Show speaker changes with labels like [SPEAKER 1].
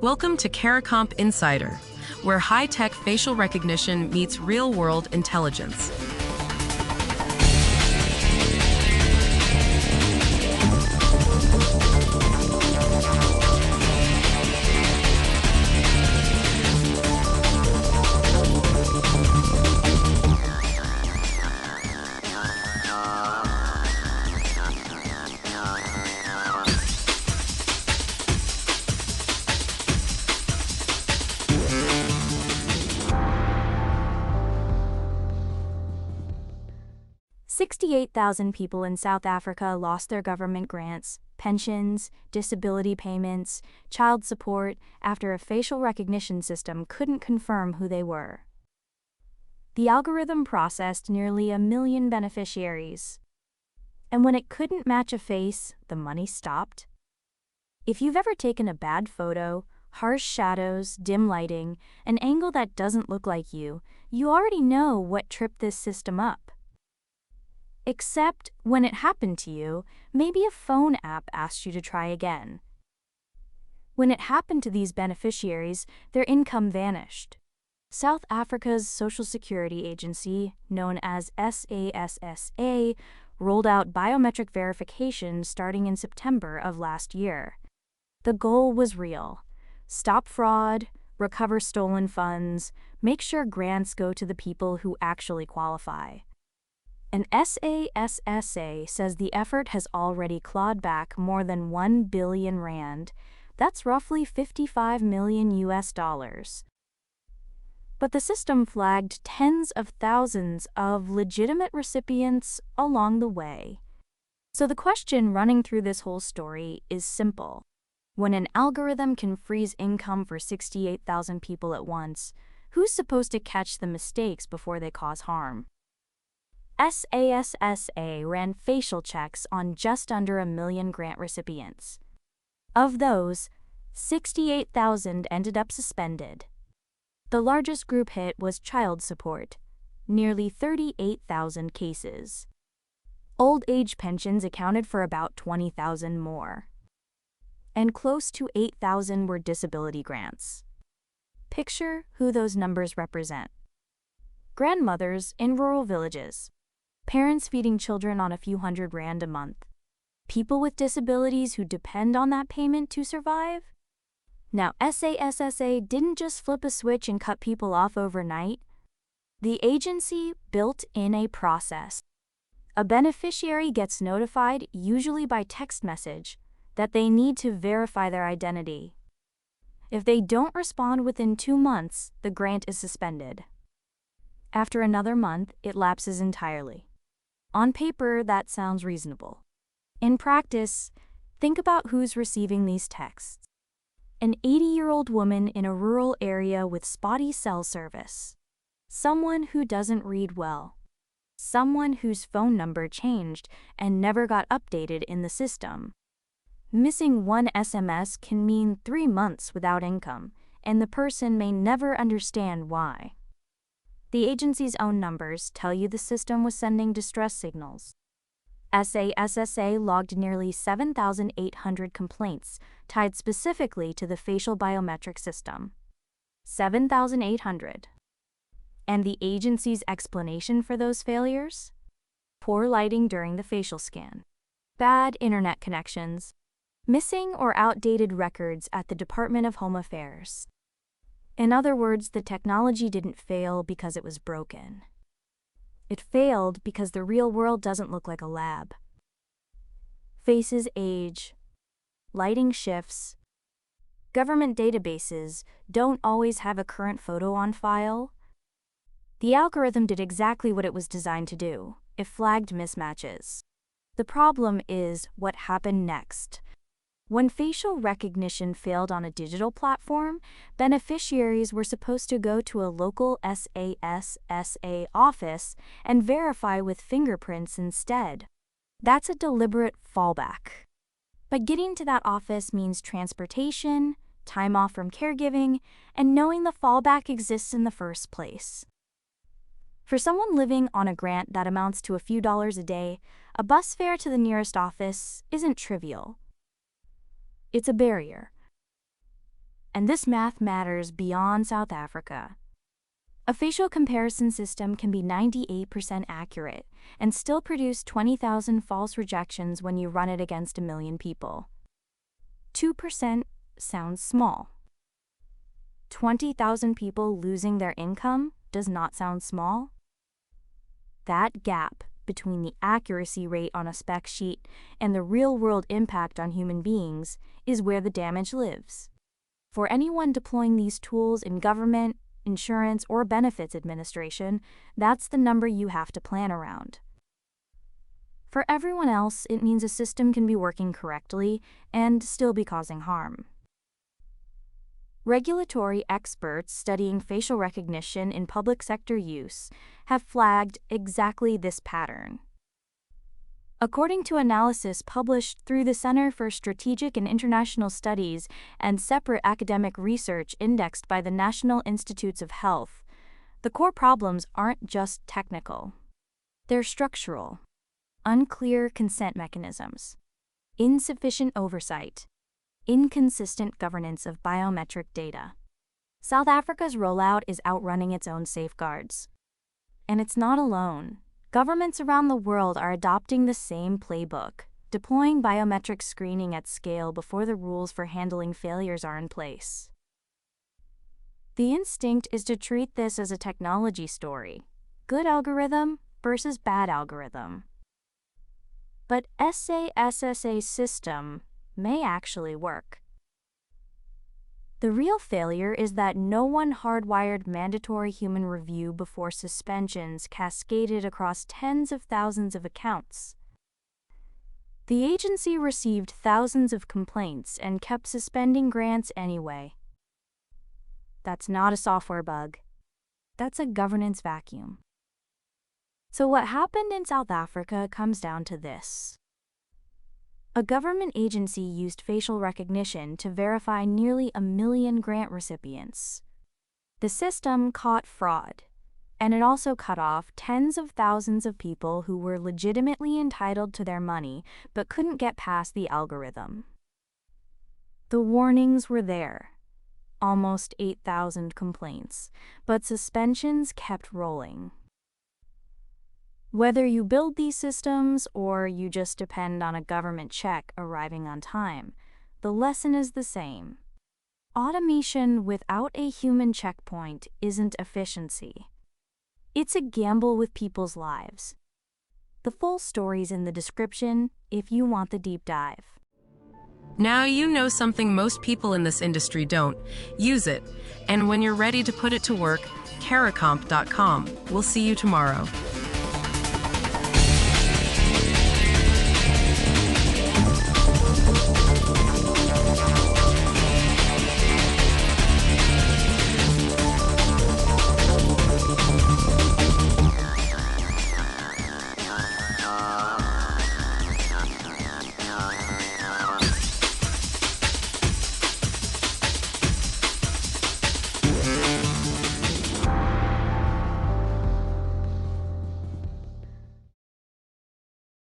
[SPEAKER 1] Welcome to CARICOMP Insider, where high-tech facial recognition meets real-world intelligence.
[SPEAKER 2] $68,000 people in South Africa lost their government grants, pensions, disability payments, child support after a facial recognition system couldn't confirm who they were. The algorithm processed nearly 1 million beneficiaries. And when it couldn't match a face, the money stopped. If you've ever taken a bad photo, harsh shadows, dim lighting, an angle that doesn't look like you already know what tripped this system up. Except when it happened to you, maybe a phone app asked you to try again. When it happened to these beneficiaries, their income vanished. South Africa's Social Security Agency, known as SASSA, rolled out biometric verification starting in September of last year. The goal was real: stop fraud, recover stolen funds, make sure grants go to the people who actually qualify. And SASSA says the effort has already clawed back more than 1 billion rand. That's roughly $55 million US. But the system flagged tens of thousands of legitimate recipients along the way. So the question running through this whole story is simple. When an algorithm can freeze income for 68,000 people at once, who's supposed to catch the mistakes before they cause harm? SASSA ran facial checks on just under 1 million grant recipients. Of those, 68,000 ended up suspended. The largest group hit was child support, nearly 38,000 cases. Old age pensions accounted for about 20,000 more. And close to 8,000 were disability grants. Picture who those numbers represent. Grandmothers in rural villages. Parents feeding children on a few hundred rand a month. People with disabilities who depend on that payment to survive. Now, SASSA didn't just flip a switch and cut people off overnight. The agency built in a process. A beneficiary gets notified, usually by text message, that they need to verify their identity. If they don't respond within 2 months, the grant is suspended. After another month, it lapses entirely. On paper, that sounds reasonable. In practice, think about who's receiving these texts. An 80-year-old woman in a rural area with spotty cell service. Someone who doesn't read well. Someone whose phone number changed and never got updated in the system. Missing one SMS can mean 3 months without income, and the person may never understand why. The agency's own numbers tell you the system was sending distress signals. SASSA logged nearly 7,800 complaints tied specifically to the facial biometric system. 7,800. And the agency's explanation for those failures? Poor lighting during the facial scan. Bad internet connections. Missing or outdated records at the Department of Home Affairs. In other words, the technology didn't fail because it was broken. It failed because the real world doesn't look like a lab. Faces age. Lighting shifts. Government databases don't always have a current photo on file. The algorithm did exactly what it was designed to do. It flagged mismatches. The problem is what happened next. When facial recognition failed on a digital platform, beneficiaries were supposed to go to a local SASSA office and verify with fingerprints instead. That's a deliberate fallback. But getting to that office means transportation, time off from caregiving, and knowing the fallback exists in the first place. For someone living on a grant that amounts to a few dollars a day, a bus fare to the nearest office isn't trivial. It's a barrier. And this math matters beyond South Africa. A facial comparison system can be 98% accurate and still produce 20,000 false rejections when you run it against a million people. 2% sounds small. 20,000 people losing their income does not sound small. That gap between the accuracy rate on a spec sheet and the real-world impact on human beings is where the damage lives. For anyone deploying these tools in government, insurance, or benefits administration, that's the number you have to plan around. For everyone else, it means a system can be working correctly and still be causing harm. Regulatory experts studying facial recognition in public sector use have flagged exactly this pattern. According to analysis published through the Center for Strategic and International Studies and separate academic research indexed by the National Institutes of Health, the core problems aren't just technical. They're structural. Unclear consent mechanisms, insufficient oversight, inconsistent governance of biometric data. South Africa's rollout is outrunning its own safeguards. And it's not alone. Governments around the world are adopting the same playbook, deploying biometric screening at scale before the rules for handling failures are in place. The instinct is to treat this as a technology story, good algorithm versus bad algorithm. But SASSA's system may actually work. The real failure is that no one hardwired mandatory human review before suspensions cascaded across tens of thousands of accounts. The agency received thousands of complaints and kept suspending grants anyway. That's not a software bug. That's a governance vacuum. So what happened in South Africa comes down to this. A government agency used facial recognition to verify nearly 1 million grant recipients. The system caught fraud, and it also cut off tens of thousands of people who were legitimately entitled to their money but couldn't get past the algorithm. The warnings were there. Almost 8,000 complaints, but suspensions kept rolling. Whether you build these systems or you just depend on a government check arriving on time, the lesson is the same. Automation without a human checkpoint isn't efficiency. It's a gamble with people's lives. The full story's in the description if you want the deep dive.
[SPEAKER 1] Now you know something most people in this industry don't. Use it. And when you're ready to put it to work, caracomp.com. We'll see you tomorrow.